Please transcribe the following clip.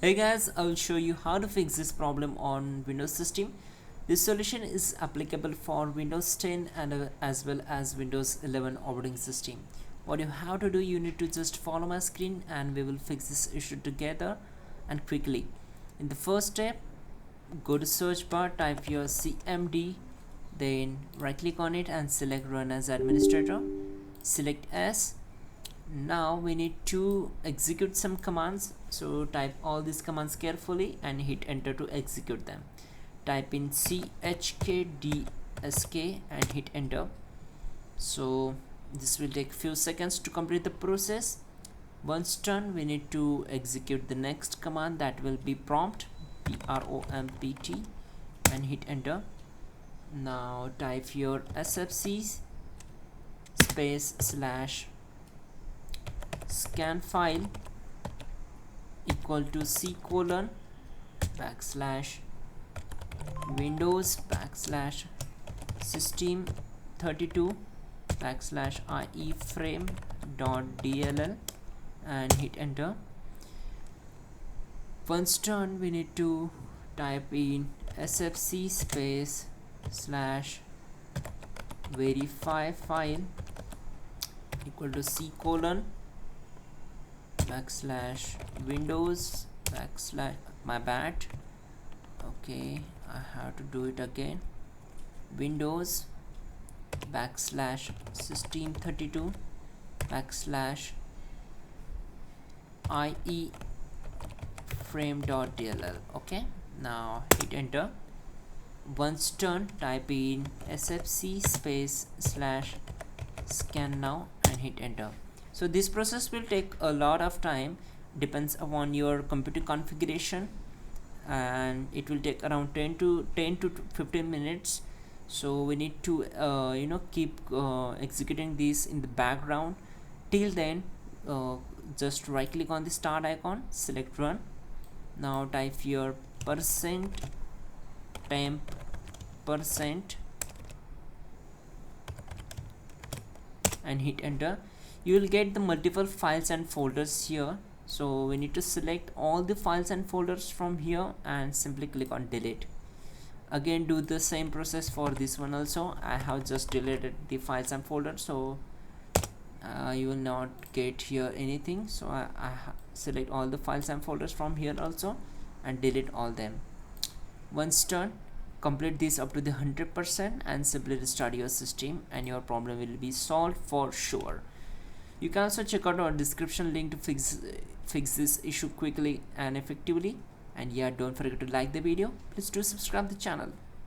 Hey guys, I will show you how to fix this problem on Windows system. This solution is applicable for Windows 10 and as well as Windows 11 operating system. What you have to do, you need to just follow my screen and we will fix this issue together and quickly. In the first step, go to search bar, type your CMD, then right click on it and select run as administrator. Select S. Now we need to execute some commands, so type all these commands carefully and hit enter to execute them. Type in chkdsk and hit enter. So this will take few seconds to complete the process. Once done, we need to execute the next command, that will be prompt, prompt, and hit enter. Now type your sfc space slash scan file equal to c colon backslash windows backslash system 32 backslash iframe dot dll and hit enter. Once done, we need to type in sfc space slash verify file equal to c colon backslash windows backslash okay, I have to do it again, windows backslash system 32 backslash iframe.dll. okay, now hit enter. Once done, type in sfc space slash scan now and hit enter. So this process will take a lot of time, depends upon your computer configuration, and it will take around 10 to 15 minutes. So we need to keep executing this in the background. Till then, just right click on the start icon, select run. Now type your %temp% and hit enter. You will get the multiple files and folders here, so we need to select all the files and folders from here and simply click on delete. Again, do the same process for this one also. I have just deleted the files and folders, so you will not get here anything. So I select all the files and folders from here also and delete all them. Once done, complete this up to the 100% and simply restart your system and your problem will be solved for sure. You can also check out our description link to fix this issue quickly and effectively. And yeah, don't forget to like the video. Please do subscribe the channel.